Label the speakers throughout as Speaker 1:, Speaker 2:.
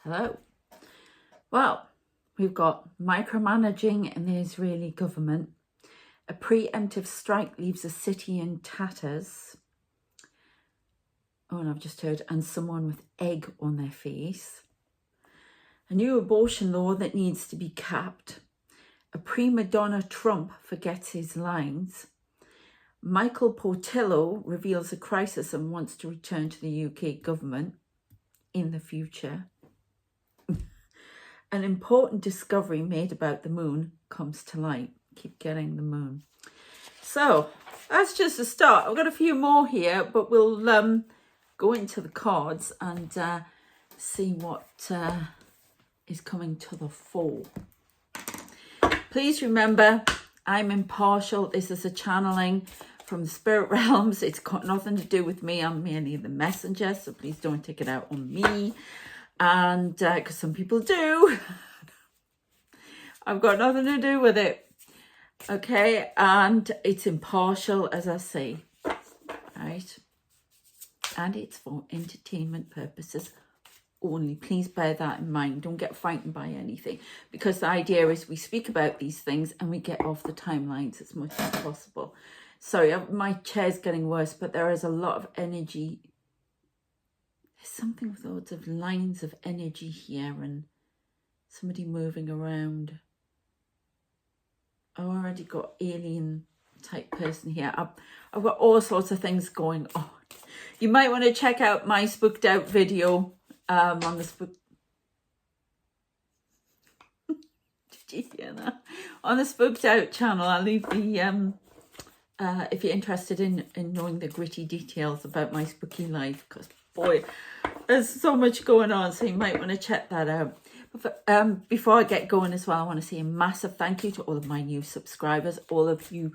Speaker 1: Hello. Well, we've got micromanaging in the Israeli government. A preemptive strike leaves a city in tatters. Oh, and I've just heard, and someone with egg on their face. A new abortion law that needs to be capped. A prima donna Trump forgets his lines. Michael Portillo reveals a crisis and wants to return to the UK government in the future. An important discovery made about the moon comes to light. Keep getting the moon. So that's just a start. I've got a few more here, but we'll go into the cards and see what is coming to the fore. Please remember, I'm impartial. This is a channeling from the spirit realms. It's got nothing to do with me. I'm merely the messenger, so please don't take it out on me. And because some people do, I've got nothing to do with it. Okay, and it's impartial, as I say, right? And it's for entertainment purposes only. Please bear that in mind. Don't get frightened by anything, because the idea is we speak about these things and we get off the timelines as much as possible. Sorry, my chair's getting worse, but there is a lot of energy. There's something with loads of lines of energy here and somebody moving around. I already got alien type person here. I've got all sorts of things going on. You might want to check out my spooked out video on the spook. Did you hear that? On the spooked out channel. I'll leave the if you're interested in knowing the gritty details about my spooky life, because boy, there's so much going on, so you might want to check that out. But before I get going as well, I want to say a massive thank you to all of my new subscribers, all of you,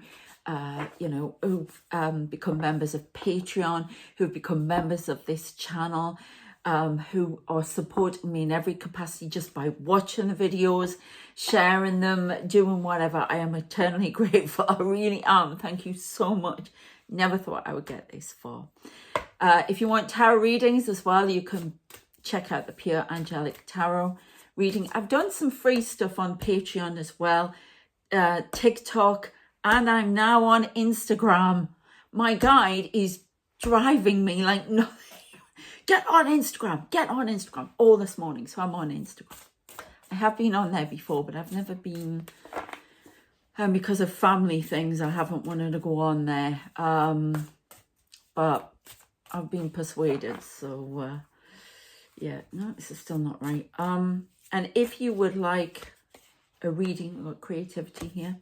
Speaker 1: who've become members of Patreon, who've become members of this channel, who are supporting me in every capacity just by watching the videos, sharing them, doing whatever. I am eternally grateful. I really am. Thank you so much. Never thought I would get this far. If you want tarot readings as well, you can check out the Pure Angelic Tarot reading. I've done some free stuff on Patreon as well, TikTok, and I'm now on Instagram. My guide is driving me like nothing. Get on Instagram all this morning. So I'm on Instagram. I have been on there before, but I've never been, because of family things, I haven't wanted to go on there. But I've been persuaded. So, yeah, no, this is still not right. And if you would like a reading, we've got creativity here.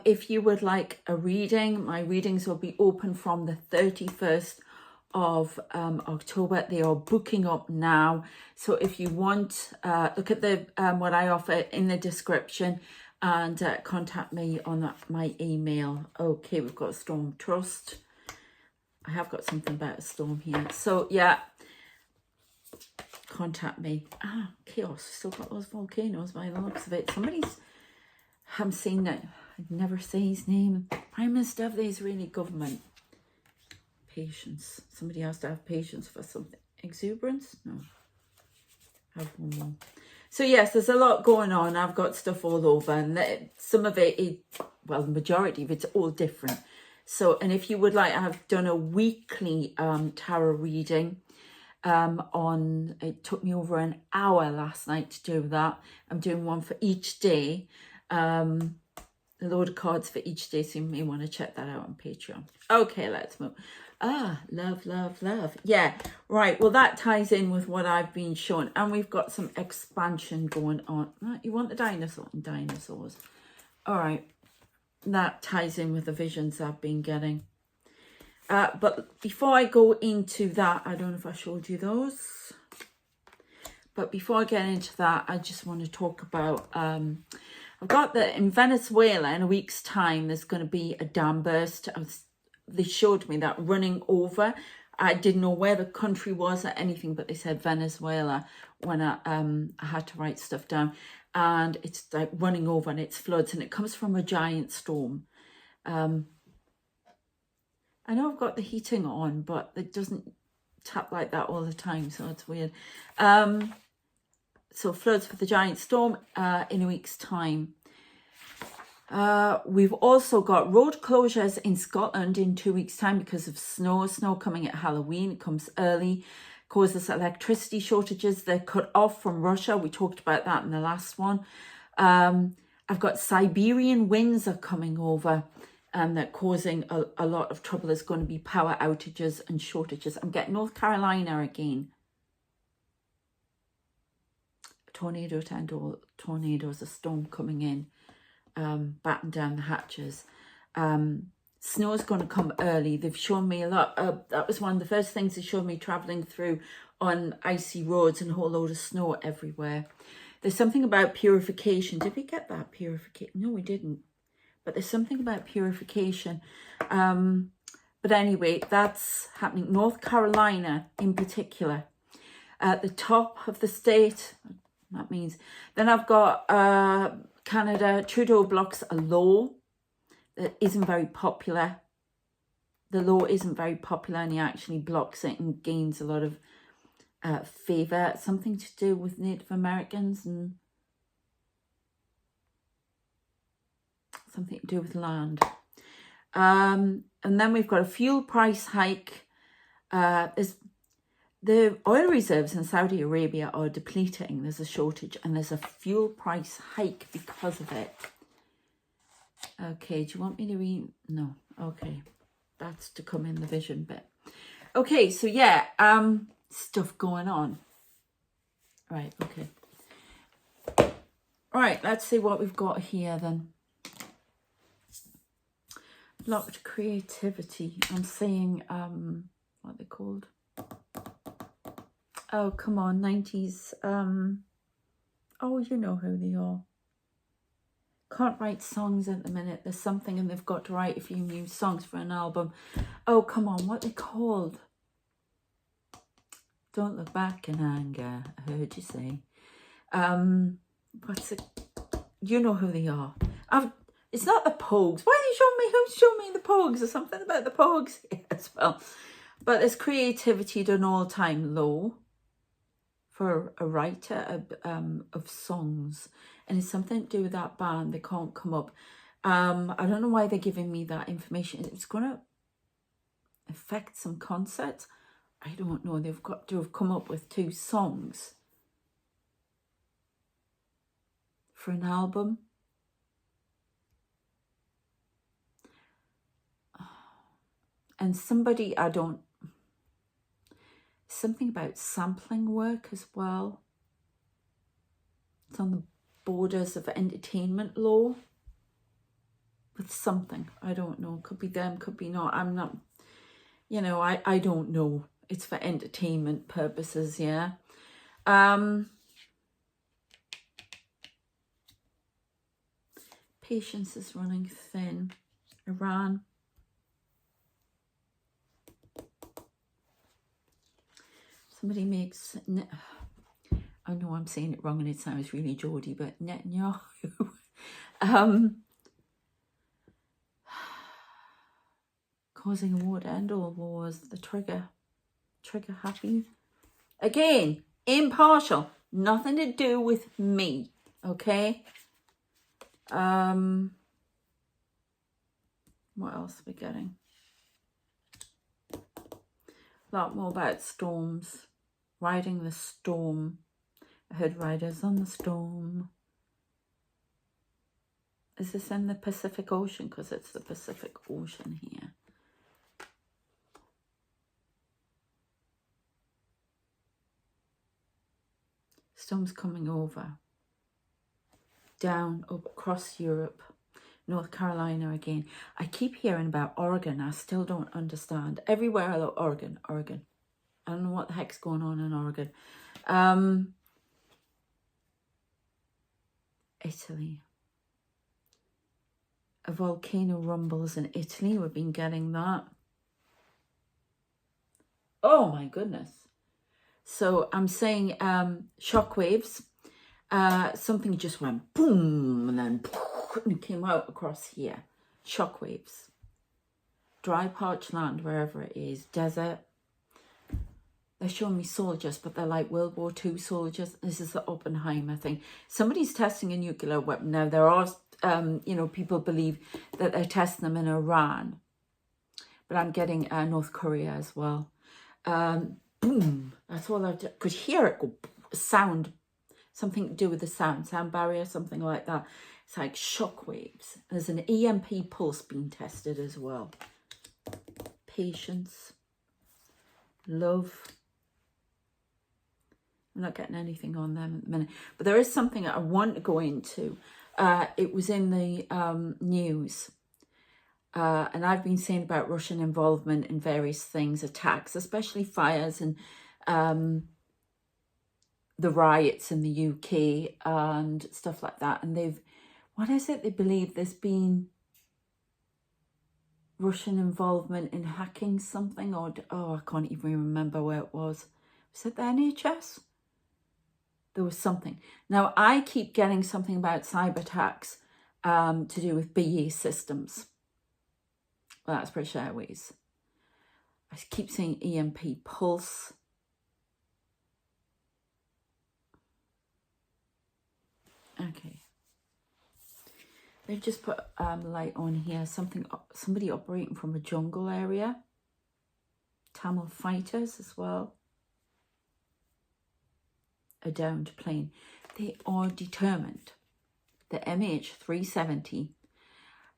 Speaker 1: If you would like a reading, my readings will be open from the 31st of October. They are booking up now. So if you want, look at the what I offer in the description and contact me on my email. Okay, we've got Storm Trust. I have got something about a storm here. So yeah, contact me. Chaos. Still got those volcanoes by the looks of it. I'm saying that I'd never say his name. Prime Minister of the Israeli government. Patience. Somebody has to have patience for something. Exuberance? No. Have one more. So yes, there's a lot going on. I've got stuff all over, and some of it, well, the majority of it's all different. So, and if you would like, I've done a weekly tarot reading. It took me over an hour last night to do that. I'm doing one for each day. A load of cards for each day, so you may want to check that out on Patreon. Okay, let's move. Love. Yeah, right. Well, that ties in with what I've been shown, and we've got some expansion going on. You want the dinosaurs? All right. That ties in with the visions I've been getting. But before I go into that, I don't know if I showed you those. But before I get into that, I just want to talk about, I've got in Venezuela in a week's time, there's going to be a dam burst. They showed me that running over. I didn't know where the country was or anything, but they said Venezuela when I had to write stuff down. And it's like running over and it's floods, and it comes from a giant storm. I know I've got the heating on, but it doesn't tap like that all the time, so it's weird. So floods for the giant storm in a week's time. We've also got road closures in Scotland in 2 weeks' time because of snow. Snow coming at Halloween. It comes early, causes electricity shortages. They're cut off from Russia. We talked about that in the last one. I've got Siberian winds are coming over and they're causing a lot of trouble. There's going to be power outages and shortages. I'm getting North Carolina again. Tornado to end all tornadoes, a storm coming in. Batten down the hatches. Snow is going to come early. They've shown me a lot. That was one of the first things they showed me, traveling through on icy roads and a whole load of snow everywhere. There's something about purification. Did we get that purification? No, we didn't. But there's something about purification. But anyway, that's happening. North Carolina in particular. At the top of the state, that means. Then I've got Canada. Trudeau blocks a law that isn't very popular. The law isn't very popular and he actually blocks it and gains a lot of favour. Something to do with Native Americans and something to do with land. And then we've got a fuel price hike. The oil reserves in Saudi Arabia are depleting. There's a shortage and there's a fuel price hike because of it. Okay, do you want me to read? No. Okay, that's to come in the vision bit. Okay, so yeah, stuff going on. Right, okay. All right, let's see what we've got here then. Blocked creativity. I'm saying, what are they called? Oh, come on, 90s. Oh, you know who they are. Can't write songs at the minute. There's something and they've got to write a few new songs for an album. Oh, come on, what are they called? Don't look back in anger, I heard you say. What's it? You know who they are. It's not the Pogues. Why are you showing me? Who's showing me the Pogues? There's something about the Pogues here as well. But there's creativity at an all-time low for a writer of songs. And it's something to do with that band. They can't come up. I don't know why they're giving me that information. It's going to affect some concerts. I don't know. They've got to have come up with 2 songs for an album. And somebody, something about sampling work as well. It's on the borders of entertainment law with something. I don't know. Could be them, could be not. I'm not, you know, I don't know. It's for entertainment purposes, yeah. Patience is running thin. Iran. Somebody makes, I know I'm saying it wrong and it sounds really Geordie, but Netanyahu. Causing a war to end all wars. The trigger happy. Again, impartial. Nothing to do with me. Okay? What else are we getting? A lot more about storms. Riding the storm. I heard riders on the storm. Is this in the Pacific Ocean? Because it's the Pacific Ocean here. Storms coming over. Down, up across Europe. North Carolina again. I keep hearing about Oregon. I still don't understand. Everywhere I look, Oregon. I don't know what the heck's going on in Oregon. Italy. A volcano rumbles in Italy. We've been getting that. Oh my goodness. So I'm saying shockwaves. Something just went boom and then and it came out across here. Shockwaves. Dry, parched land, wherever it is. Desert. they're showing me soldiers, but they're like World War II soldiers. This is the Oppenheimer thing. Somebody's testing a nuclear weapon. Now, there are, you know, people believe that they're testing them in Iran. But I'm getting North Korea as well. Boom. That's all I could hear it go. Sound. Something to do with the sound barrier, something like that. It's like shock waves. There's an EMP pulse being tested as well. Patience. Love. I'm not getting anything on them at the minute. But there is something I want to go into. It was in the news. And I've been saying about Russian involvement in various things, attacks, especially fires and the riots in the UK and stuff like that. And they've, what is it? They believe there's been Russian involvement in hacking something, or, oh, I can't even remember where it was. Was it the NHS? There was something. Now, I keep getting something about cyber attacks to do with BE systems. Well, that's British Airways. I keep saying EMP pulse. Okay. They've just put light on here. Somebody operating from a jungle area. Tamil fighters as well. A downed plane. They are determined. The MH370,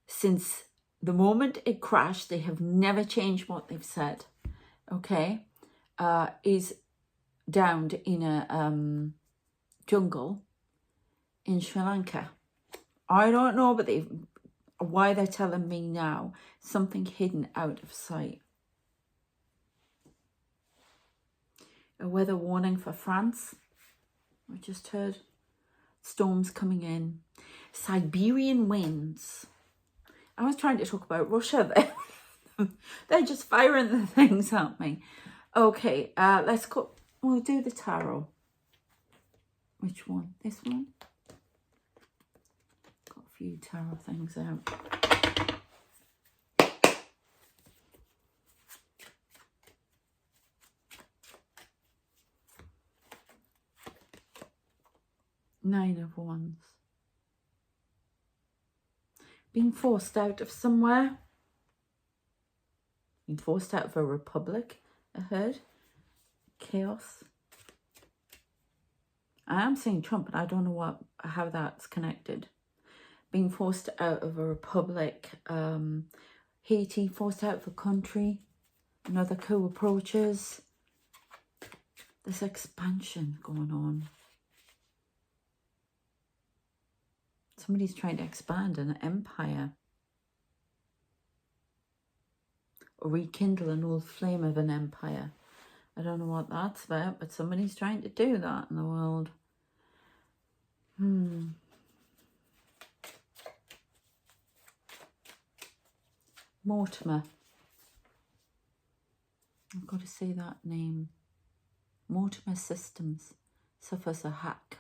Speaker 1: since the moment it crashed, they have never changed what they've said. Okay, is downed in a jungle in Sri Lanka. I don't know, but why they're telling me now. Something hidden out of sight. A weather warning for France. I just heard storms coming in. Siberian winds. I was trying to talk about Russia there. They're just firing the things at me. Okay, let's go. We'll do the tarot. Which one? This one? Got a few tarot things out. Nine of Wands. Being forced out of somewhere. Being forced out of a republic, I heard. Chaos. I am saying Trump, but I don't know how that's connected. Being forced out of a republic. Haiti, forced out of a country. Another coup approaches. There's expansion going on. Somebody's trying to expand an empire. Or rekindle an old flame of an empire. I don't know what that's about, but somebody's trying to do that in the world. Mortimer. I've got to say that name. Mortimer Systems suffers a hack.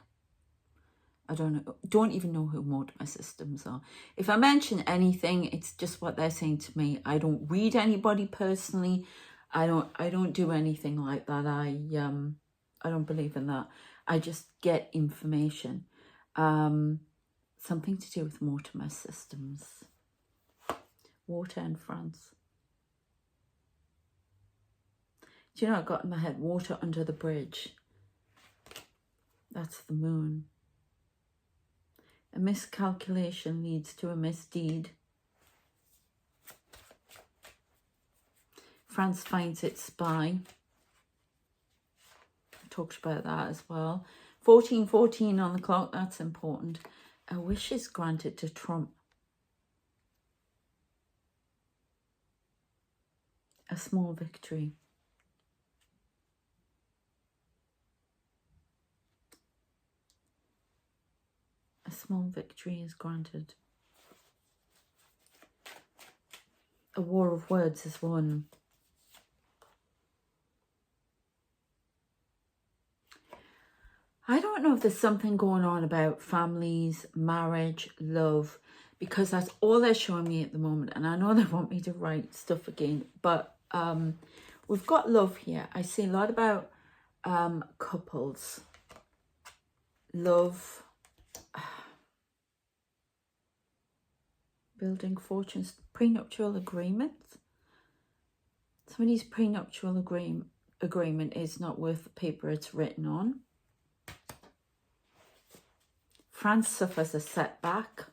Speaker 1: I don't even know who Mortimer Systems are. If I mention anything, it's just what they're saying to me. I don't read anybody personally. I don't do anything like that. I don't believe in that. I just get information. Something to do with Mortimer Systems. Water in France. Do you know, I got in my head, water under the bridge. That's the moon. A miscalculation leads to a misdeed. France finds its spy. I talked about that as well. 14:14 on the clock, that's important. A wish is granted to Trump. A small victory. A small victory is granted. A war of words is won. I don't know if there's something going on about families, marriage, love, because that's all they're showing me at the moment. And I know they want me to write stuff again, but we've got love here. I see a lot about couples, love, building fortunes, prenuptial agreements. Somebody's prenuptial agreement is not worth the paper it's written on. France suffers a setback.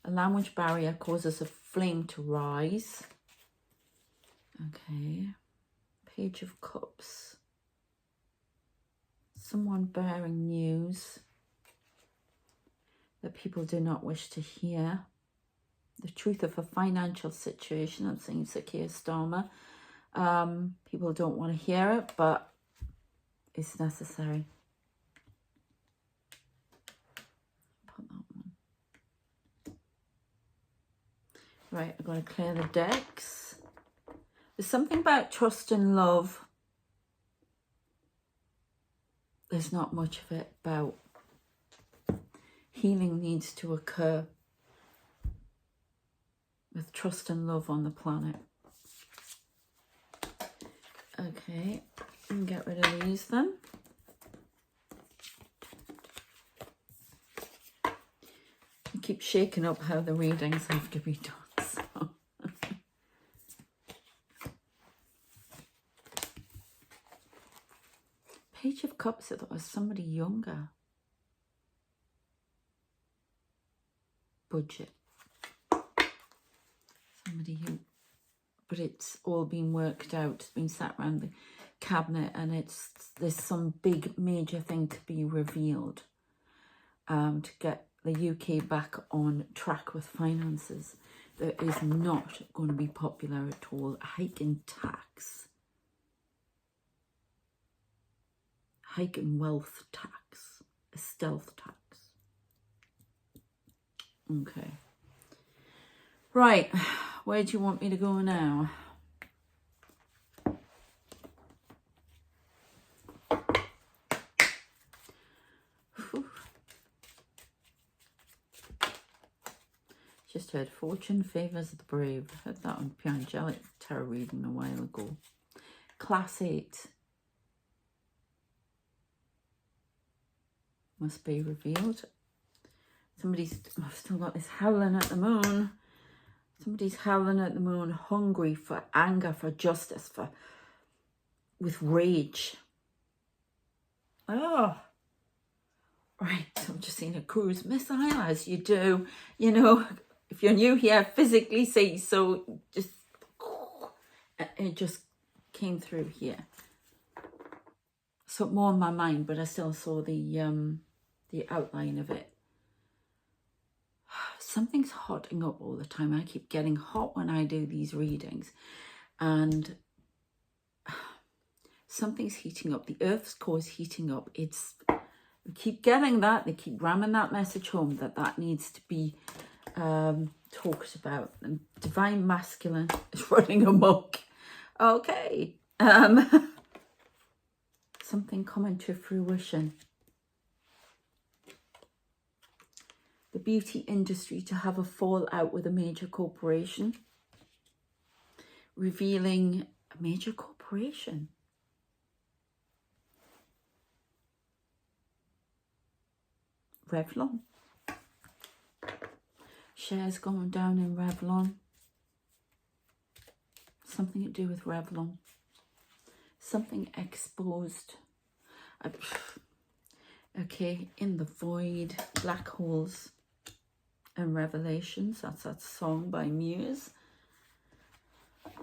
Speaker 1: A language barrier causes a flame to rise. Okay. Page of Cups. Someone bearing news that people do not wish to hear. The truth of a financial situation. I'm saying Keir Starmer. People don't want to hear it, but it's necessary. Put that one. Right, I'm going to clear the decks. There's something about trust and love. There's not much of it about. Healing needs to occur with trust and love on the planet. Okay, and get rid of these then. I keep shaking up how the readings have to be done. So. Page of Cups, I thought was somebody younger. Budget. Somebody who, but it's all been worked out. It's been sat around the cabinet, and there's some big major thing to be revealed to get the UK back on track with finances. That is not going to be popular at all. A hike in tax. Hike in wealth tax. A stealth tax. Okay. Right. Where do you want me to go now? Whew. Just heard Fortune Favours the Brave. Heard that on Pure Angelic Tarot reading a while ago. Class 8. Must be revealed. I've still got this howling at the moon. Somebody's howling at the moon, hungry for anger, for justice, with rage. Oh, right. I'm just seeing a cruise missile, as you do. You know, if you're new here, physically say so. It just came through here. So more in my mind, but I still saw the outline of it. Something's hotting up all the time. I keep getting hot when I do these readings, and something's heating up. The Earth's core is heating up. We keep getting that. They keep ramming that message home that needs to be talked about. And divine masculine is running amok. Okay. Something coming to fruition. The beauty industry to have a fallout with a major corporation. Revealing a major corporation. Revlon. Shares going down in Revlon. Something to do with Revlon. Something exposed. Okay, in the void. Black holes and revelations. That's that song by Muse.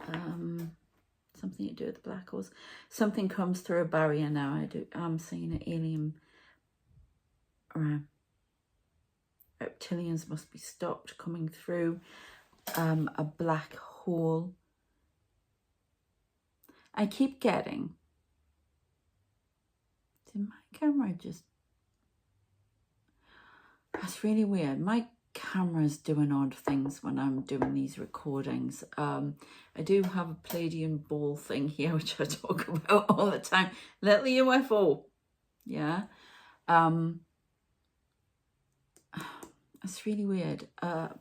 Speaker 1: Something to do with black holes. Something comes through a barrier now. I'm seeing an alien. Reptilians must be stopped coming through. A black hole. I keep getting. Did my camera just? That's really weird. My camera's doing odd things when I'm doing these recordings. I do have a Palladium ball thing here, which I talk about all the time. Little UFO. Yeah. That's really weird. What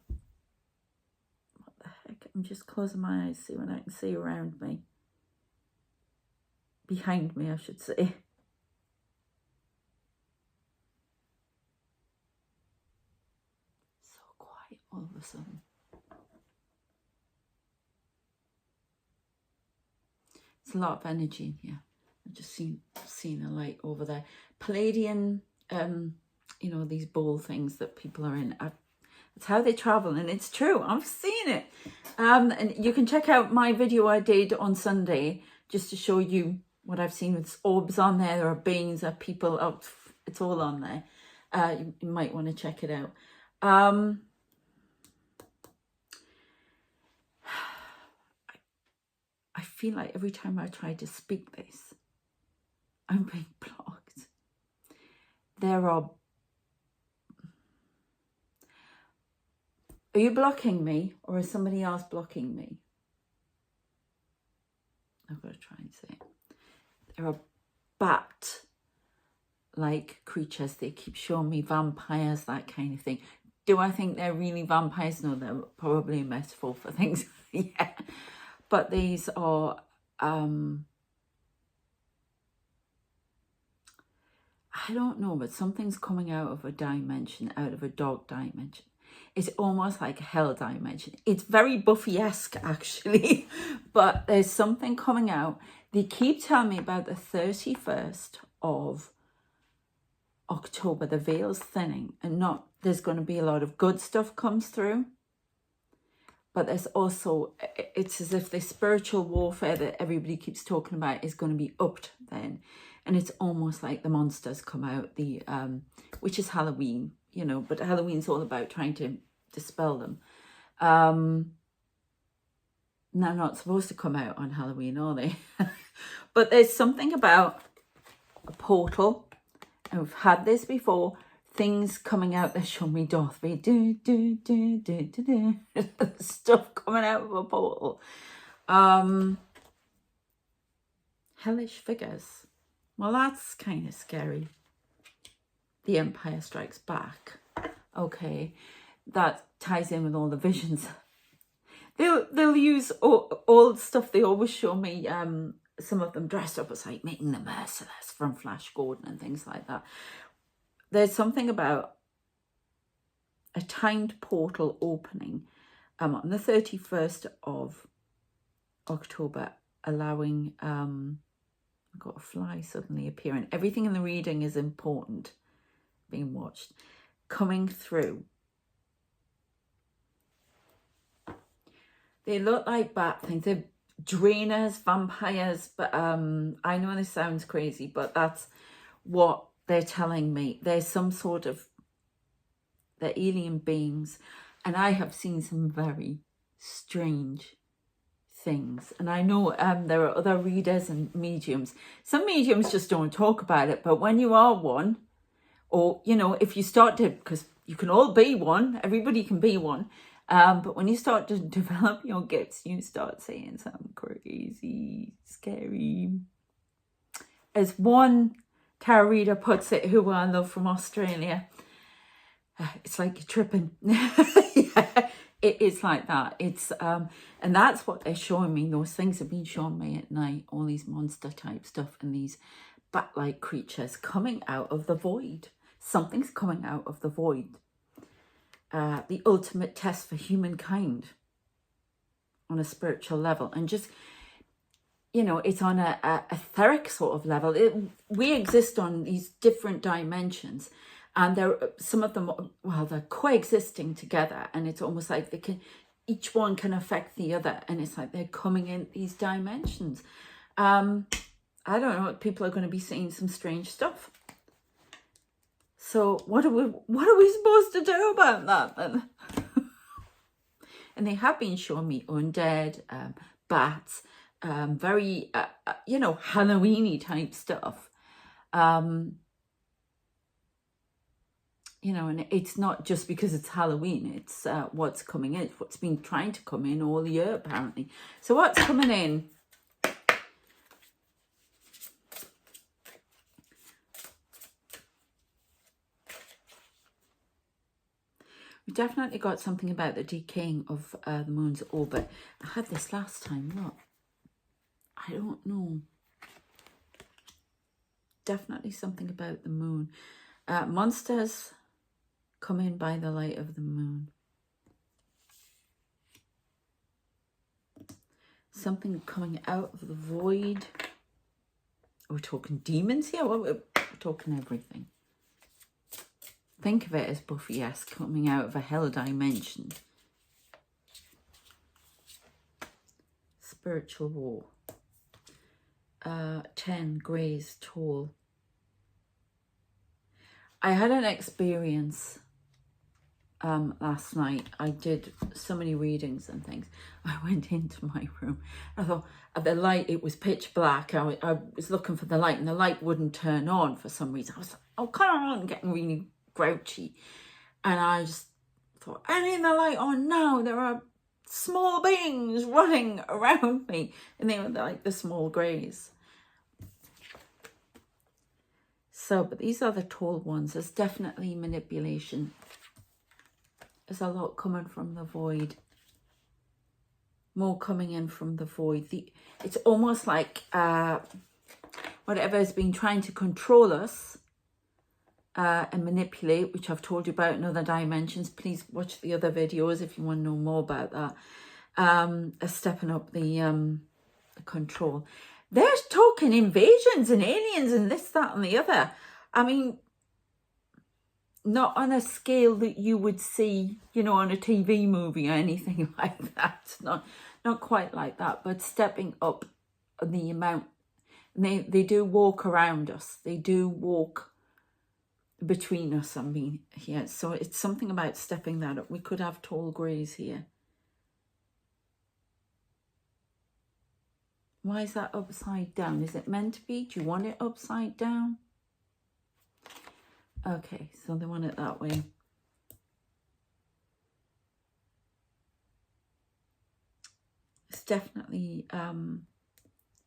Speaker 1: I'm just closing my eyes, see what I can see around me. Behind me, I should say. So quiet all of a sudden. It's a lot of energy in here. I've just seen a light over there. Palladian, you know, these ball things that people are in. It's how they travel, and it's true. I've seen it. And you can check out my video I did on Sunday just to show you what I've seen with orbs on there. There are beings, there are people out. It's all on there. You might want to check it out. I feel like every time I try to speak this, I'm being blocked. Are you blocking me, or is somebody else blocking me? I've got to try and say it. There are bat-like creatures. They keep showing me vampires, that kind of thing. Do I think they're really vampires? No, they're probably a metaphor for things. Yeah. But these are, I don't know, but something's coming out of a dimension, out of a dark dimension. It's almost like a hell dimension. It's very Buffy-esque, actually, but there's something coming out. They keep telling me about the 31st of October, the veil's thinning, and there's going to be a lot of good stuff comes through. But there's also, it's as if the spiritual warfare that everybody keeps talking about is going to be upped then. And it's almost like the monsters come out, which is Halloween, you know, but Halloween's all about trying to dispel them. They're not supposed to come out on Halloween, are they? But there's something about a portal, and we've had this before, things coming out that show me Dorothy, stuff coming out of a portal. Hellish figures. Well, that's kind of scary. The Empire Strikes Back. Okay, that ties in with all the visions. They'll use all the stuff. They always show me some of them dressed up as like Meeting the Merciless from Flash Gordon and things like that. There's something about a timed portal opening on the 31st of October, allowing I've got a fly suddenly appearing. Everything in the reading is important, being watched, coming through. They look like bat things. They're drainers, vampires, but I know this sounds crazy, but that's what they're telling me. There's some sort of, they're alien beings, and I have seen some very strange things. And I know there are other readers and mediums. Some mediums just don't talk about it, but when you are one, or, you know, if you start to, because you can all be one, everybody can be one, but when you start to develop your gifts, you start saying some crazy, scary, as one tarot reader puts it, who I love, from Australia, it's like you're tripping. Yeah, it is like that. It's and that's what they're showing me. Those things have been showing me at night, all these monster type stuff and these bat-like creatures coming out of the void. Something's coming out of the void. The ultimate test for humankind on a spiritual level, and just, you know, it's on a etheric sort of level. We exist on these different dimensions, and some of them, well, they're coexisting together, and it's almost like each one can affect the other, and it's like they're coming in these dimensions. I don't know, people are going to be seeing some strange stuff. So what are we supposed to do about that then? And they have been showing me undead, bats, very, you know, Halloween-y type stuff. You know, and it's not just because it's Halloween, it's what's coming in, what's been trying to come in all year, apparently. So what's coming in? We definitely got something about the decaying of the moon's orbit. I had this last time, look. I don't know. Definitely something about the moon. Monsters come in by the light of the moon. Something coming out of the void. We're talking demons here? Well, we're talking everything. Think of it as Buffy-esque, coming out of a hell dimension. Spiritual war. 10 greys tall. I had an experience last night. I did so many readings and things. I went into my room. I thought at the light, it was pitch black. I was looking for the light and the light wouldn't turn on for some reason. I was like, oh, come on, getting really grouchy. And I just thought, I need the light on now. There are small beings running around me. And they were like the small greys. So, but these are the tall ones. There's definitely manipulation. There's a lot coming from the void. More coming in from the void. It's almost like whatever has been trying to control us and manipulate, which I've told you about in other dimensions. Please watch the other videos if you want to know more about that. Are stepping up the control. They're talking invasions and aliens and this, that and the other. I mean, not on a scale that you would see, you know, on a TV movie or anything like that. Not quite like that, but stepping up the amount. They do walk around us. They do walk between us, I mean, here. So it's something about stepping that up. We could have tall greys here. Why is that upside down? Is it meant to be? Do you want it upside down? Okay, so they want it that way. It's definitely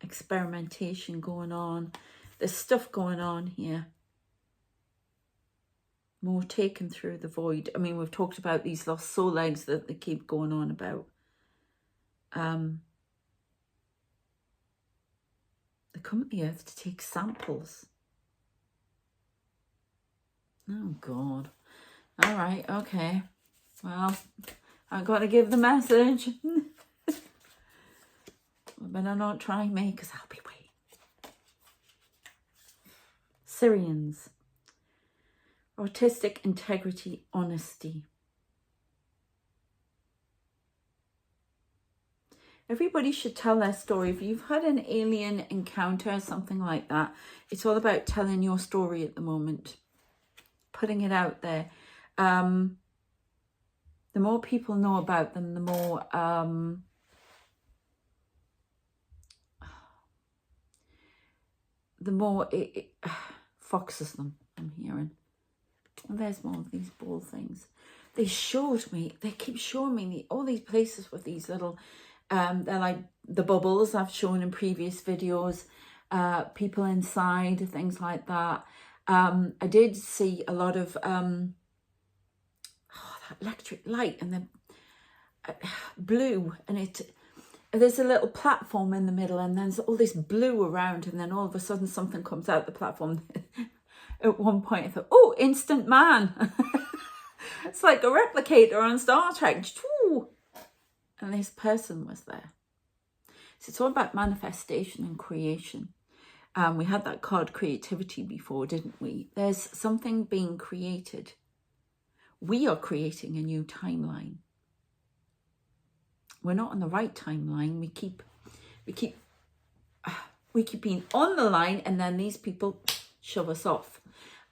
Speaker 1: experimentation going on. There's stuff going on here. More taken through the void. I mean, we've talked about these lost soul legs that they keep going on about. They come to the earth to take samples. Oh, God. All right, okay. Well, I've got to give the message. I better not try me, because I'll be waiting. Syrians. Artistic integrity, honesty. Everybody should tell their story. If you've had an alien encounter, something like that, it's all about telling your story at the moment. Putting it out there. The more people know about them, the more it foxes them, I'm hearing. And there's more of these ball things. They keep showing me all these places with these little, they're like the bubbles I've shown in previous videos, people inside, things like that. I did see a lot of that electric light and the blue, and there's a little platform in the middle, and there's all this blue around, and then all of a sudden something comes out the platform. At one point I thought, oh, instant man. It's like a replicator on Star Trek. And this person was there. So it's all about manifestation and creation. We had that card creativity before, didn't we? There's something being created. We are creating a new timeline. We're not on the right timeline. We keep being on the line, and then these people shove us off.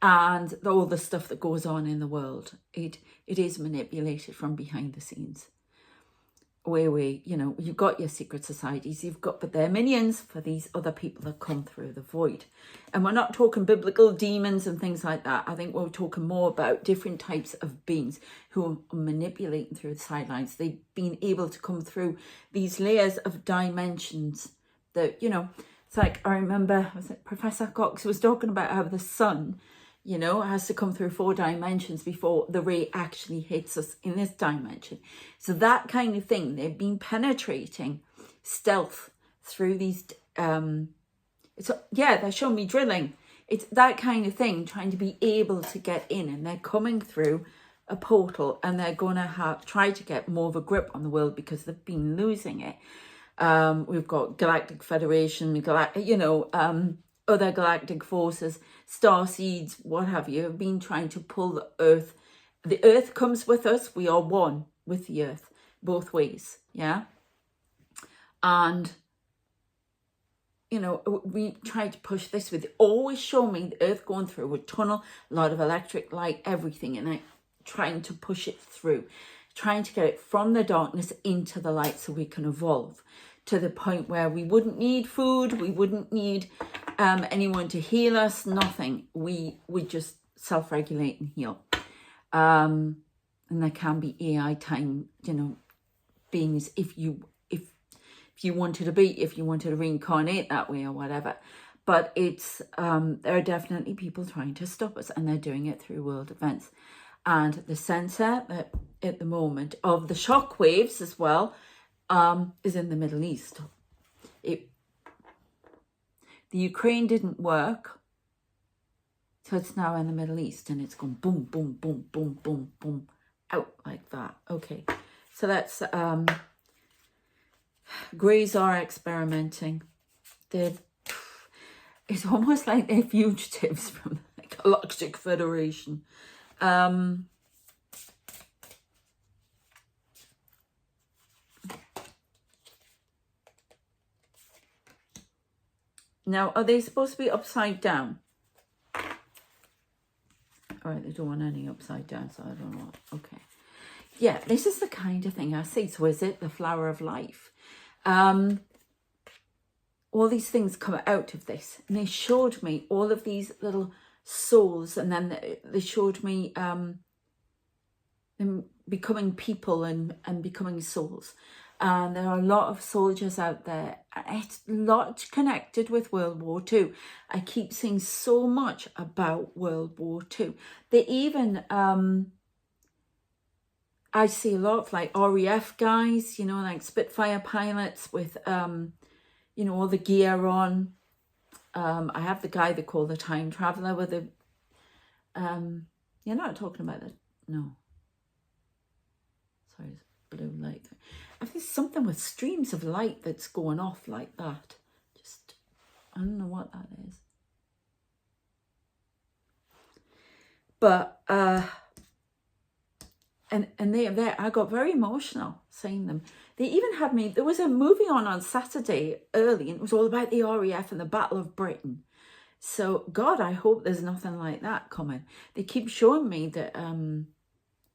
Speaker 1: And all the stuff that goes on in the world, it is manipulated from behind the scenes. You know, you've got your secret societies, but they're minions for these other people that come through the void. And we're not talking biblical demons and things like that. I think we're talking more about different types of beings who are manipulating through the sidelines. They've been able to come through these layers of dimensions that, you know, it's like, I remember, was it Professor Cox was talking about how the sun, you know, it has to come through 4 dimensions before the ray actually hits us in this dimension. So that kind of thing, they've been penetrating stealth through these, they're showing me drilling. It's that kind of thing, trying to be able to get in, and they're coming through a portal, and they're going to try to get more of a grip on the world because they've been losing it. We've got Galactic Federation, other galactic forces, star seeds, what have you, have been trying to pull the Earth. The Earth comes with us. We are one with the Earth, both ways, yeah? And, you know, we try to push this with, always show me the Earth going through a tunnel, a lot of electric light, everything, and I trying to push it through, trying to get it from the darkness into the light so we can evolve to the point where we wouldn't need food, we wouldn't need anyone to heal us, nothing. We would just self-regulate and heal. And there can be AI time, you know, beings if you wanted to reincarnate that way or whatever. But it's there are definitely people trying to stop us, and they're doing it through world events. And the center at the moment of the shock waves as well is in the Middle East. The Ukraine didn't work, so it's now in the Middle East, and it's gone boom, boom, boom, boom, boom, boom, out like that. Okay, so that's Greys are experimenting. It's almost like they're fugitives from the Galactic Federation. Now, are they supposed to be upside down? All right, they don't want any upside down, so I don't know. Okay. Yeah, this is the kind of thing I see. So is it the flower of life? All these things come out of this. And they showed me all of these little souls. And then they showed me them becoming people and becoming souls. And there are a lot of soldiers out there. It's a lot connected with World War II. I keep seeing so much about World War II. They even, I see a lot of like RAF guys, you know, like Spitfire pilots with, you know, all the gear on. I have the guy they call the time traveler with the, you're not talking about that, no. Sorry, it's blue light. I think something with streams of light that's going off like that. Just, I don't know what that is. But, and they're there. I got very emotional seeing them. They even had me, there was a movie on Saturday early, and it was all about the RAF and the Battle of Britain. So, God, I hope there's nothing like that coming. They keep showing me that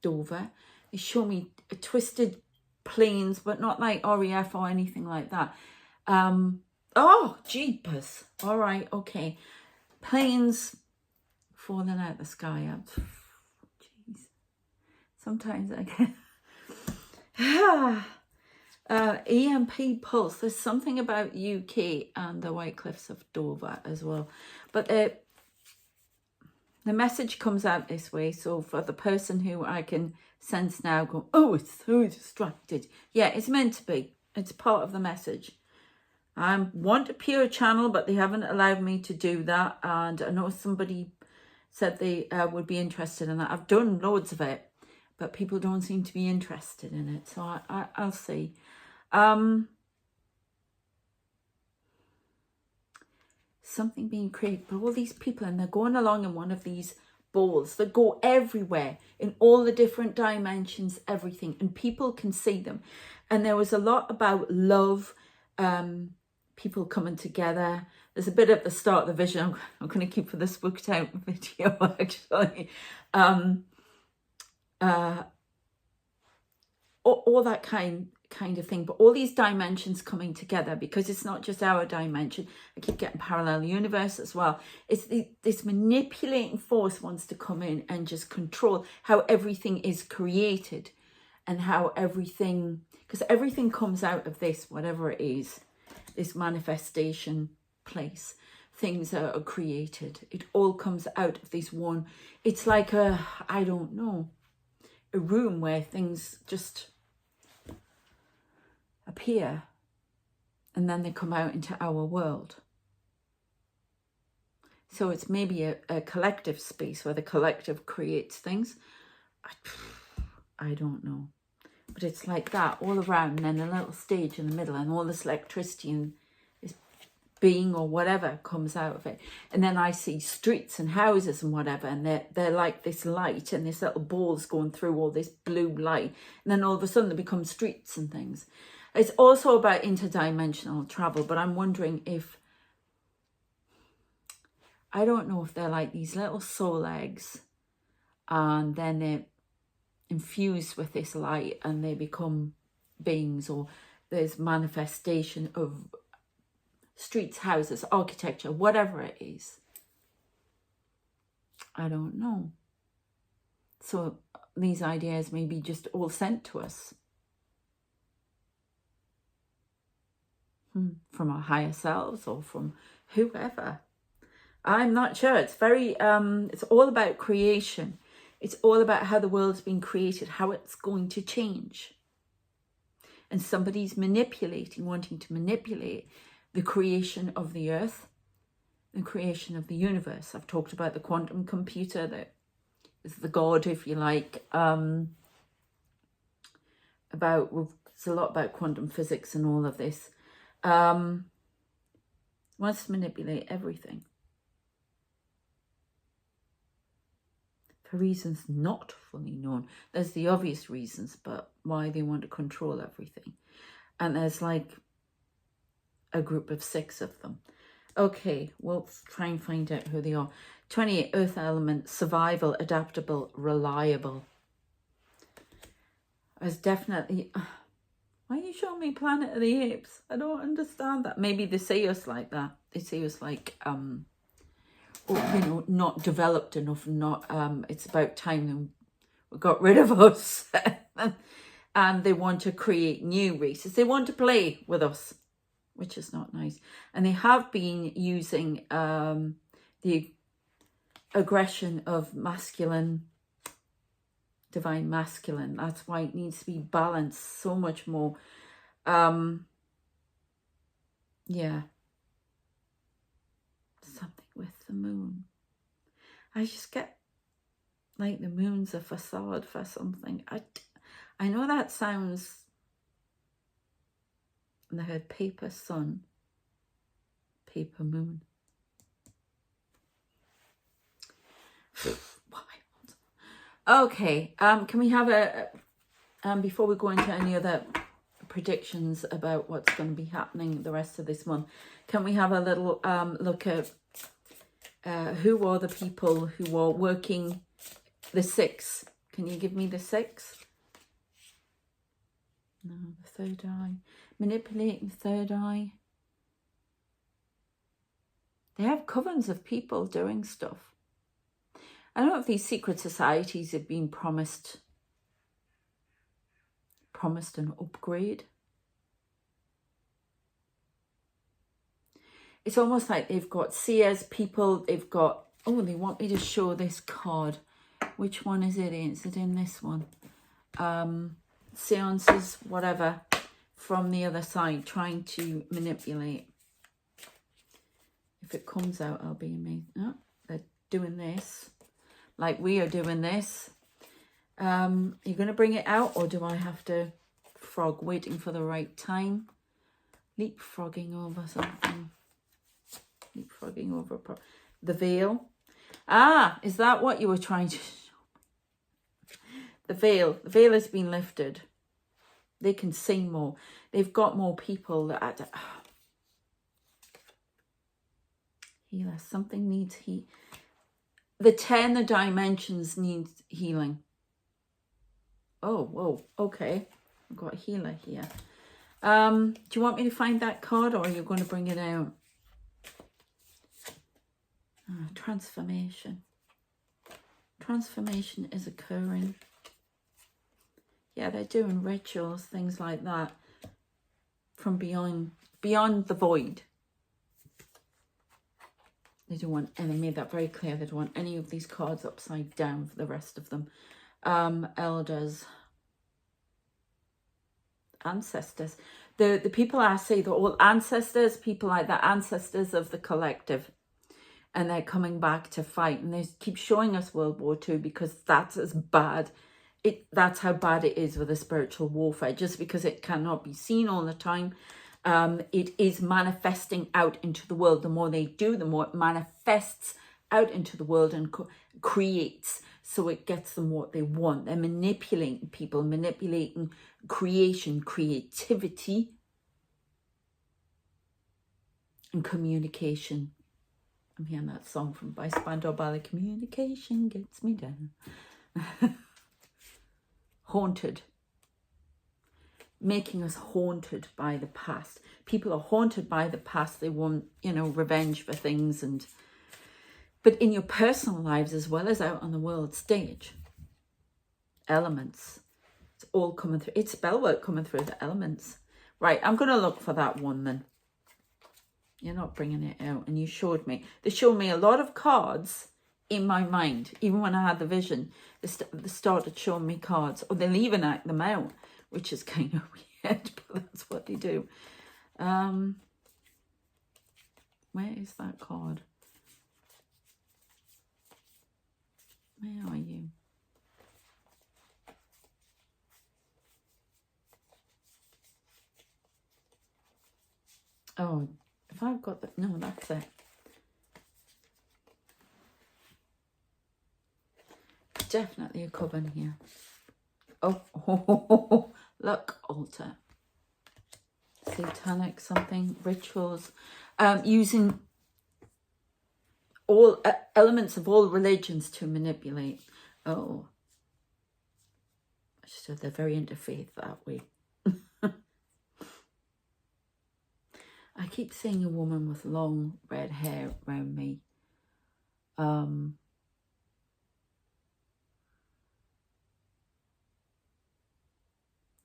Speaker 1: Dover. They show me twisted planes, but not like RAF or anything like that. Oh, jeepers. All right, okay. Planes falling out the sky. Jeez. Sometimes I get... EMP pulse. There's something about UK and the White Cliffs of Dover as well. But the message comes out this way. So for the person who I can sense now go, oh, it's so distracted. Yeah, it's meant to be. It's part of the message. I want a pure channel, but they haven't allowed me to do that. And I know somebody said they would be interested in that. I've done loads of it, but people don't seem to be interested in it. So I'll see. Something being created, but all these people, and they're going along in one of these balls that go everywhere in all the different dimensions, everything, and people can see them. And there was a lot about love, people coming together. There's a bit at the start of the vision. I'm going to keep for this booked out video actually. All that kind of thing, but all these dimensions coming together, because it's not just our dimension. I keep getting parallel universe as well. It's this manipulating force wants to come in and just control how everything is created, and how everything, because everything comes out of this, whatever it is, this manifestation place things are created. It all comes out of this one. It's like I don't know, a room where things just appear and then they come out into our world. So it's maybe a collective space where the collective creates things. I don't know. But it's like that all around, and then a little stage in the middle, and all this electricity and this being or whatever comes out of it. And then I see streets and houses and whatever, and they're like this light, and this little ball's going through all this blue light. And then all of a sudden they become streets and things. It's also about interdimensional travel, but I'm wondering if, I don't know if they're like these little soul eggs, and then they're infused with this light and they become beings, or there's manifestation of streets, houses, architecture, whatever it is. I don't know. So these ideas may be just all sent to us from our higher selves or from whoever. I'm not sure. It's very it's all about creation. It's all about how the world's been created, how it's going to change. And somebody's wanting to manipulate the creation of the earth, the creation of the universe. I've talked about the quantum computer that is the God, if you like. There's a lot about quantum physics and all of this. Wants to manipulate everything. For reasons not fully known. There's the obvious reasons, but why they want to control everything. And there's like a group of 6 of them. Okay, we'll try and find out who they are. 28, earth element, survival, adaptable, reliable. There's definitely... Why are you showing me Planet of the Apes? I don't understand that. Maybe they see us like that. They see us like... or, you know, not developed enough, not it's about time we got rid of us. And they want to create new races. They want to play with us, which is not nice. And they have been using the aggression of masculine, divine masculine. That's why it needs to be balanced so much more. Yeah. Something with the moon. I just get like the moon's a facade for something. I know that sounds... And I heard paper sun, paper moon. Okay, can we have a before we go into any other predictions about what's going to be happening the rest of this month, can we have a little look at who are the people who are working the 6? Can you give me the 6? No, the 3rd eye. Manipulating the 3rd eye. They have covens of people doing stuff. I don't know if these secret societies have been promised an upgrade. It's almost like they've got seers, people, they've got... Oh, they want me to show this card. Which one is it in? Is it in this one? Seances, whatever, from the other side, trying to manipulate. If it comes out, I'll be amazed. Oh, they're doing this. Like we are doing this. You're going to bring it out, or do I have to frog, waiting for the right time? Leapfrogging over something. Leapfrogging over the veil. Ah, is that what you were trying to show? The veil has been lifted. They can see more. They've got more people that healer. Something needs the 10 dimensions needs healing. Oh, whoa, okay. I've got a healer here. Do you want me to find that card, or are you going to bring it out? Transformation. Transformation is occurring. Yeah, they're doing rituals, things like that, from beyond the void. They don't want, and they made that very clear, they don't want any of these cards upside down for the rest of them. Elders, ancestors. The people I say, they're all ancestors, people like that, ancestors of the collective. And they're coming back to fight. And they keep showing us World War II because that's as bad. That's how bad it is with the spiritual warfare. Just because it cannot be seen all the time, it is manifesting out into the world. The more they do, the more it manifests out into the world and creates. So it gets them what they want. They're manipulating people, manipulating creation, creativity, and communication. I'm hearing that song from Spandau Ballet. Communication gets me down. Haunted. Making us haunted by the past. People are haunted by the past. They want, you know, revenge for things. But in your personal lives as well as out on the world stage. Elements. It's all coming through. It's spellwork coming through the elements. Right, I'm going to look for that one then. You're not bringing it out. And you showed me. They showed me a lot of cards in my mind. Even when I had the vision, they started showing me cards. Or they'll even act them out, which is kind of weird, but that's what they do. Where is that card? Where are you? Oh, if I've got that, no, that's it. Definitely a coven here. Oh, look, altar. Satanic something, rituals. Using all elements of all religions to manipulate. Oh. So they're very into faith that way. I keep seeing a woman with long red hair around me.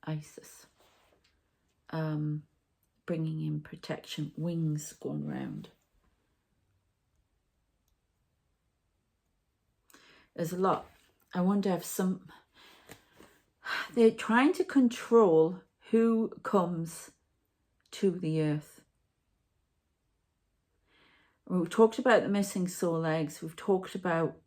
Speaker 1: Isis. Bringing in protection. Wings going round. There's a lot. I wonder if they're trying to control who comes to the earth. We've talked about the missing soul eggs. We've talked about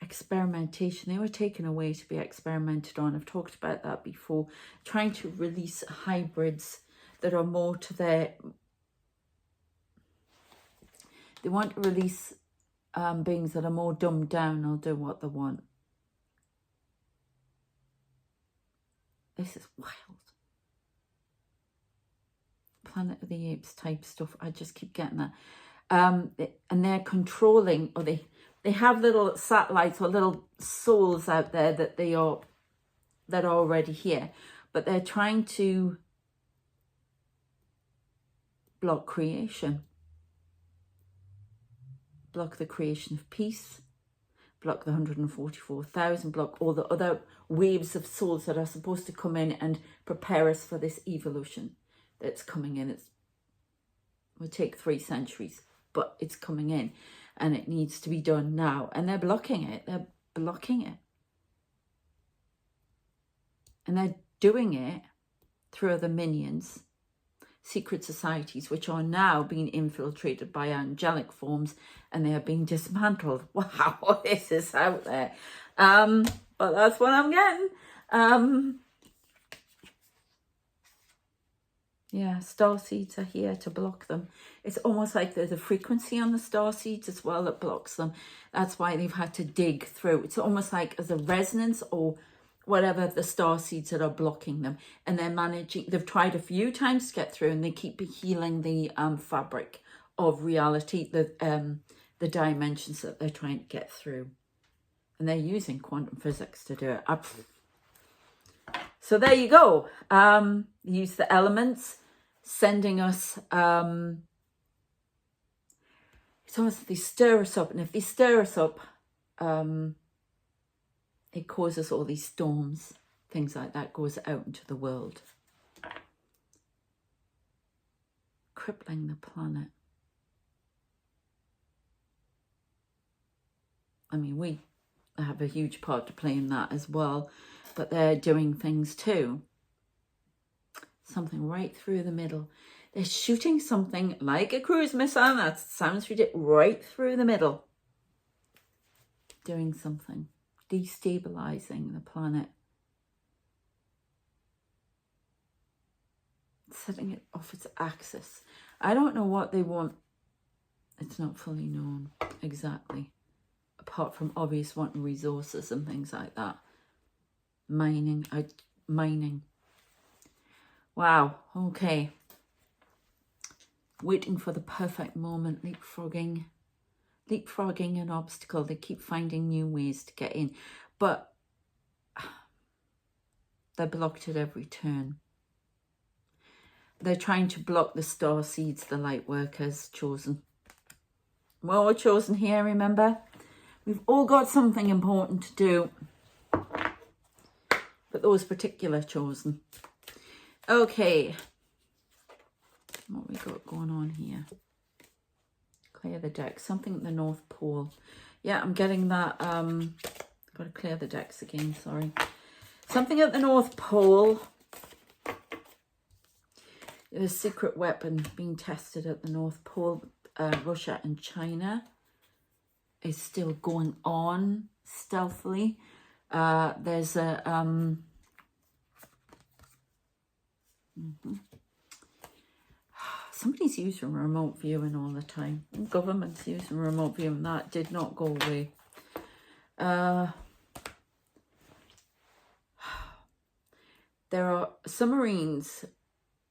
Speaker 1: experimentation. They were taken away to be experimented on. I've talked about that before. Trying to release hybrids that are more to their... They want to release beings that are more dumbed down or do what they want. This is wild. Planet of the Apes type stuff. I just keep getting that. And they're controlling, or they have little satellites or little souls out there that are already here, but they're trying to block creation, block the creation of peace, block the 144,000, block all the other waves of souls that are supposed to come in and prepare us for this evolution that's coming in. It will take 3 centuries, but it's coming in. And it needs to be done now. And they're blocking it. They're blocking it. And they're doing it through other minions, secret societies, which are now being infiltrated by angelic forms, and they are being dismantled. Wow, this is out there. But that's what I'm getting. Yeah, star seeds are here to block them. It's almost like there's a frequency on the star seeds as well that blocks them. That's why they've had to dig through. It's almost like as a resonance or whatever, the star seeds that are blocking them. And they're managing, they've tried a few times to get through, and they keep healing the fabric of reality, the dimensions that they're trying to get through. And they're using quantum physics to do it. So there you go. Use the elements, sending us, it's almost like they stir us up. And if they stir us up, it causes all these storms, things like that goes out into the world. crippling the planet. I mean, we have a huge part to play in that as well, but they're doing things too. Something right through the middle. They're shooting something like a cruise missile, that sounds ridiculous, right through the middle. Doing something, destabilizing the planet. Setting it off its axis. I don't know what they want. It's not fully known exactly. Apart from obvious wanting resources and things like that. Mining. Wow, okay. Waiting for the perfect moment, leapfrogging an obstacle. They keep finding new ways to get in, but they're blocked at every turn. They're trying to block the star seeds, the light workers, chosen. Well, we're chosen here, remember? We've all got something important to do. But those particular chosen. Okay. What we got going on here? Clear the deck. Something at the North Pole. Yeah, I'm getting that. Got to clear the decks again, sorry. Something at the North Pole. There's a secret weapon being tested at the North Pole. Russia and China is still going on stealthily. There's a somebody's using remote viewing all the time. Government's using remote viewing. That did not go away. There are submarines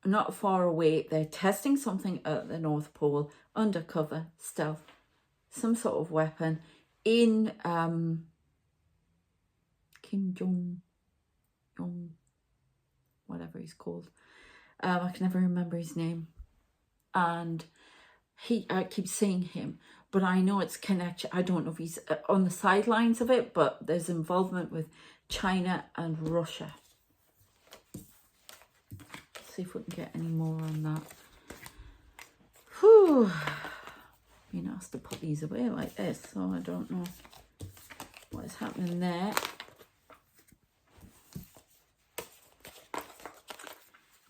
Speaker 1: not far away. They're testing something at the North Pole, undercover, stealth, some sort of weapon in Kim Jong, whatever he's called. I can never remember his name. And I keep seeing him, but I know it's connected. I don't know if he's on the sidelines of it, but there's involvement with China and Russia. See if we can get any more on that. Whew. Being asked to put these away like this, so I don't know what is happening there.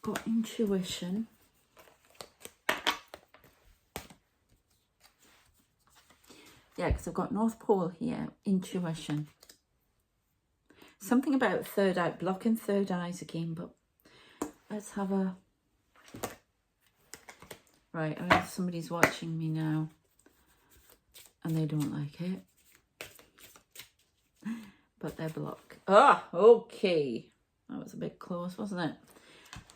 Speaker 1: Got intuition. Yeah, because I've got North Pole here, intuition. Something about third eye, blocking third eyes again, but let's have a... Right, I mean, somebody's watching me now and they don't like it. But they're blocked. Ah, okay. That was a bit close, wasn't it?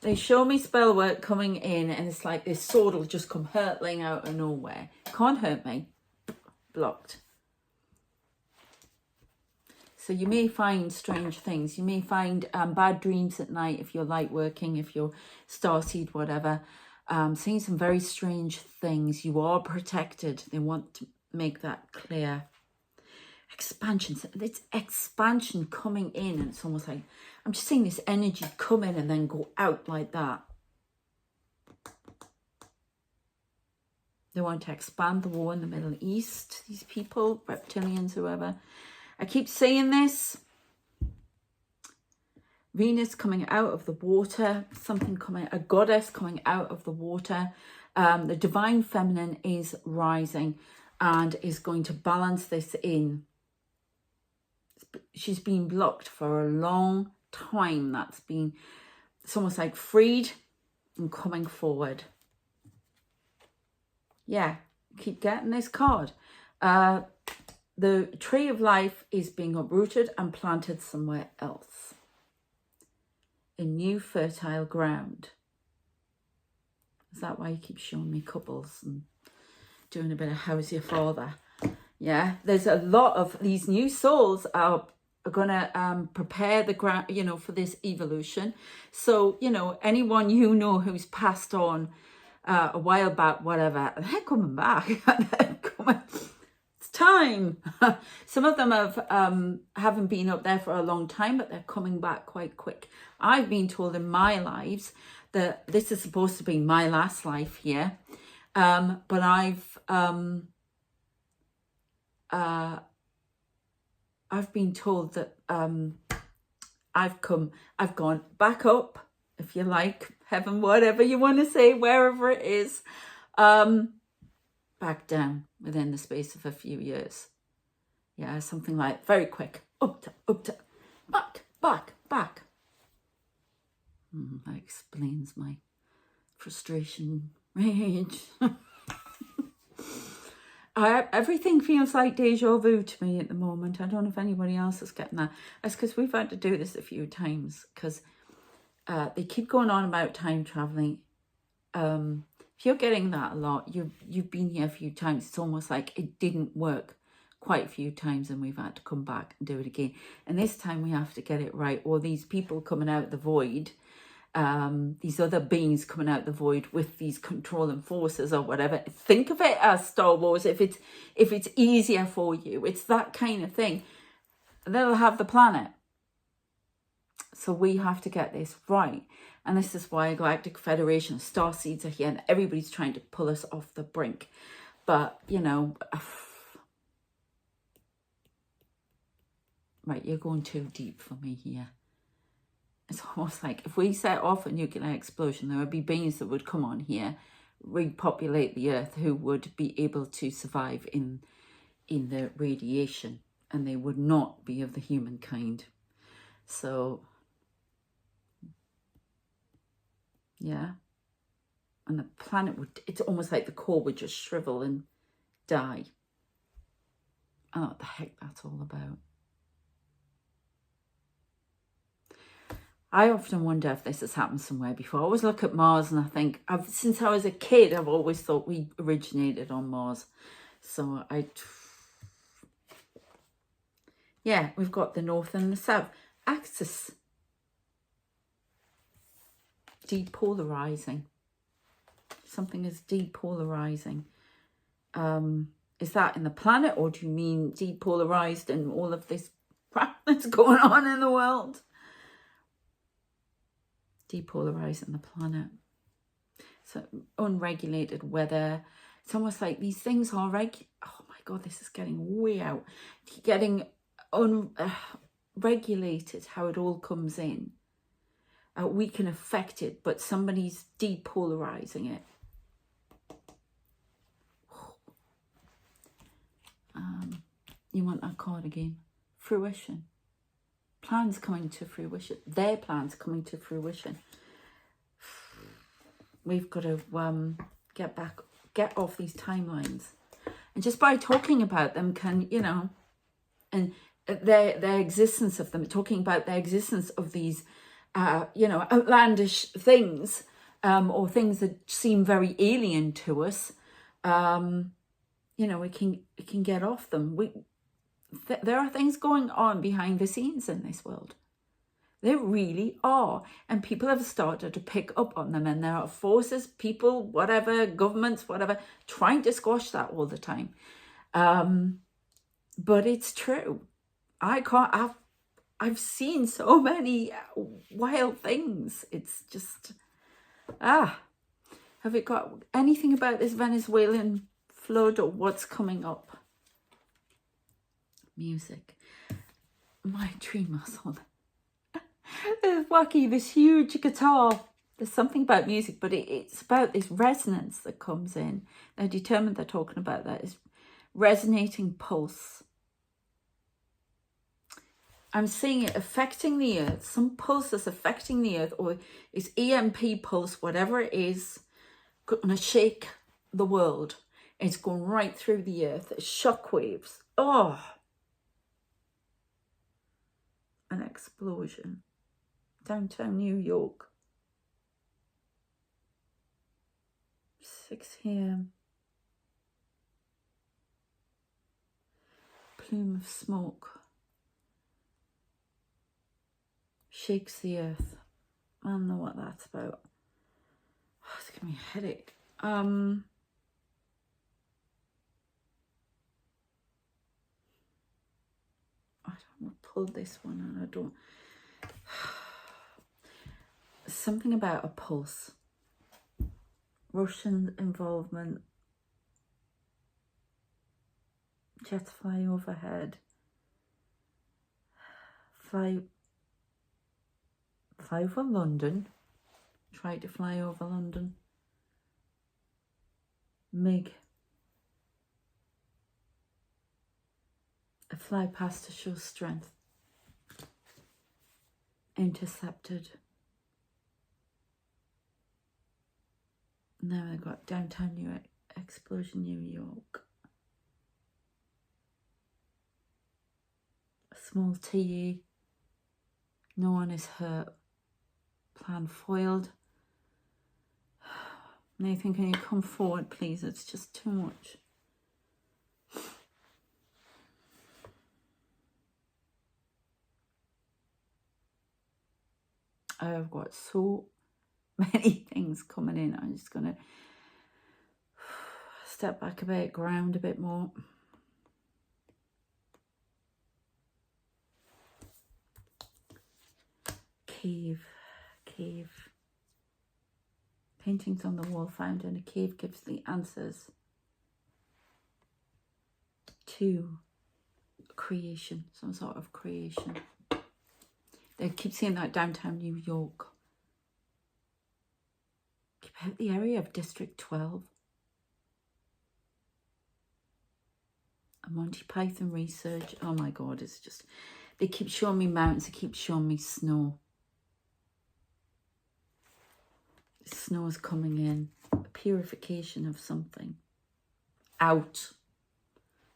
Speaker 1: They show me spell work coming in and it's like this sword will just come hurtling out of nowhere. Can't hurt me. Blocked. So you may find strange things. You may find bad dreams at night if you're light working, if you're starseed, whatever. Seeing some very strange things. You are protected. They want to make that clear. Expansion. It's expansion coming in. And it's almost like, I'm just seeing this energy come in and then go out like that. They want to expand the war in the Middle East. These people, reptilians, whoever. I keep saying this. Venus coming out of the water. Something coming, a goddess coming out of the water. The divine feminine is rising and is going to balance this in. She's been blocked for a long time. It's almost like freed and coming forward. Yeah, keep getting this card. The tree of life is being uprooted and planted somewhere else. In new fertile ground. Is that why you keep showing me couples and doing a bit of how's your father? Yeah, there's a lot of these new souls are going to prepare the ground, for this evolution. So, anyone who's passed on a while back, whatever, they're coming back. it's time. Some of them haven't been up there for a long time, but they're coming back quite quick. I've been told in my lives that this is supposed to be my last life here, but I've been told that I've gone back up, if you like, heaven, whatever you want to say, wherever it is, back down within the space of a few years. Yeah, something like very quick, up to, back. That explains my frustration, rage. Everything feels like deja vu to me at the moment. I don't know if anybody else is getting that. That's because we've had to do this a few times, because they keep going on about time traveling. If you're getting that a lot, you've been here a few times. It's almost like it didn't work quite a few times and we've had to come back and do it again. And this time we have to get it right. Or these people coming out the void, these other beings coming out the void with these controlling forces or whatever. Think of it as Star Wars. If it's easier for you, it's that kind of thing. They'll have the planet. So we have to get this right. And this is why Galactic Federation, star seeds are here, and everybody's trying to pull us off the brink. But, you know, right, you're going too deep for me here. It's almost like if we set off a nuclear explosion, there would be beings that would come on here, repopulate the earth, who would be able to survive in the radiation, and they would not be of the humankind. So, yeah. And the planet would, it's almost like the core would just shrivel and die. I don't know what the heck that's all about. I often wonder if this has happened somewhere before. I always look at Mars and I think, since I was a kid, I've always thought we originated on Mars. So yeah, we've got the north and the south axis. Depolarizing. Something is depolarizing. Is that in the planet, or do you mean depolarized in all of this crap that's going on in the world? Depolarizing the planet. So unregulated weather. It's almost like these things are oh my God, this is getting way out. Getting unregulated, how it all comes in. We can affect it, but somebody's depolarizing it. You want that card again? Fruition. Plans coming to fruition. Their plans coming to fruition. We've got to get off these timelines. And just by talking about them can, you know, and their existence of them, talking about their existence of these, you know, outlandish things, or things that seem very alien to us, you know, we can get off them. There are things going on behind the scenes in this world. There really are. And people have started to pick up on them. And there are forces, people, whatever, governments, whatever, trying to squash that all the time. But it's true. I've seen so many wild things. It's just, have we got anything about this Venezuelan flood or what's coming up? Music. My tree muscle. There's wacky, this huge guitar. There's something about music, but it's about this resonance that comes in. They're determined they're talking about that. Is resonating pulse. I'm seeing it affecting the earth. Some pulse is affecting the earth, or it's EMP pulse, whatever it is, going to shake the world. It's going right through the earth. It's shockwaves. Oh. An explosion. Downtown New York. 6 a.m. Plume of smoke. Shakes the earth. I don't know what that's about. Oh, it's giving me a headache. pulled this one and I don't... Something about a pulse. Russian involvement. Jets fly overhead. Fly over London. Try to fly over London. MiG. A fly past to show strength. Intercepted. Now I got downtown explosion, New York. A small TA. No one is hurt. Plan foiled. Nathan, can you come forward, please? It's just too much. I've got so many things coming in. I'm just going to step back a bit, ground a bit more. Cave. Paintings on the wall found in a cave gives the answers to creation, some sort of creation. They keep saying that downtown New York. Keep out the area of District 12. A Monty Python research. Oh my God, it's just... They keep showing me mountains, they keep showing me snow. Snow is coming in. A purification of something. Out.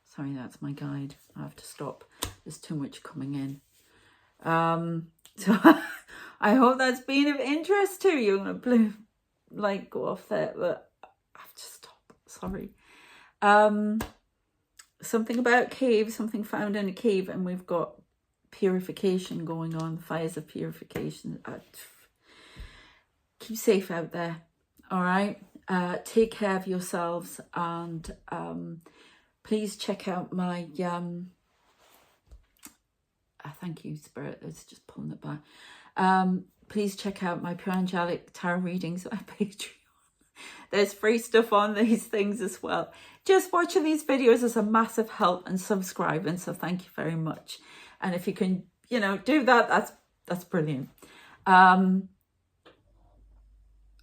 Speaker 1: Sorry, that's my guide. I have to stop. There's too much coming in. So I hope that's been of interest to you. I'm going to go off there, but I have to stop. Sorry. Something about cave, something found in a cave, and we've got purification going on, fires of purification. Keep safe out there. All right. Take care of yourselves, and please check out my thank you, Spirit. It's just pulling it back. Please check out my Pure Angelic Tarot readings on Patreon. There's free stuff on these things as well. Just watching these videos is a massive help, and subscribing. So thank you very much. And if you can, do that, that's brilliant.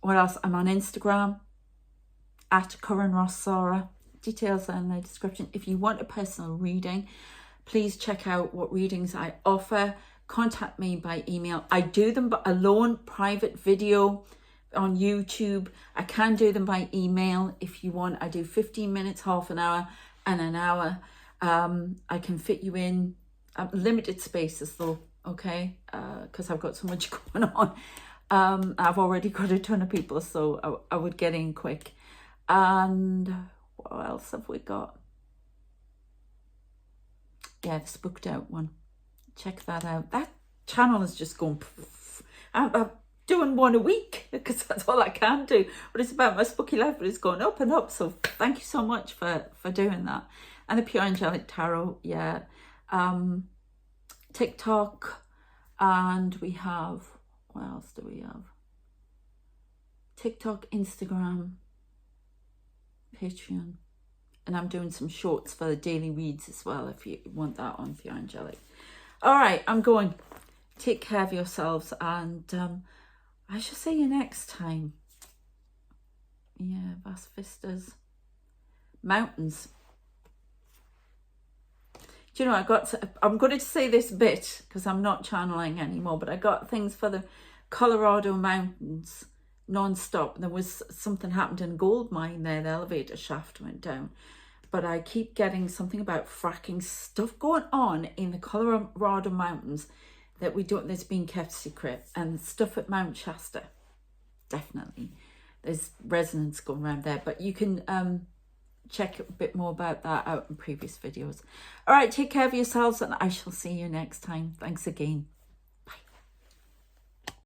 Speaker 1: What else? I'm on Instagram at @curranross Sara. Details are in the description. If you want a personal reading, please check out what readings I offer. Contact me by email. I do them alone, private video on YouTube. I can do them by email if you want. I do 15 minutes, half an hour, and an hour. I can fit you in limited spaces though, okay? Because I've got so much going on. I've already got a ton of people, so I would get in quick. And what else have we got? Yeah, the Spooked Out one. Check that out. That channel is just going... I'm doing one a week because that's all I can do. But it's about my spooky life, but it's going up and up. So thank you so much for doing that. And the Pure Angelic Tarot, yeah. TikTok, and we have... What else do we have? TikTok, Instagram, Patreon. And I'm doing some shorts for the daily reads as well, if you want that on Pure Angelic. All right, I'm going. Take care of yourselves, and I shall see you next time. Yeah, vast vistas. Mountains. Do you know, I'm going to say this bit because I'm not channeling anymore, but I got things for the Colorado mountains non-stop. There was something happened in a gold mine there. The elevator shaft went down. But I keep getting something about fracking stuff going on in the Colorado mountains that that's being kept secret. And stuff at Mount Shasta, definitely. There's resonance going around there. But you can... check a bit more about that out in previous videos. All right, take care of yourselves, and I shall see you next time. Thanks again.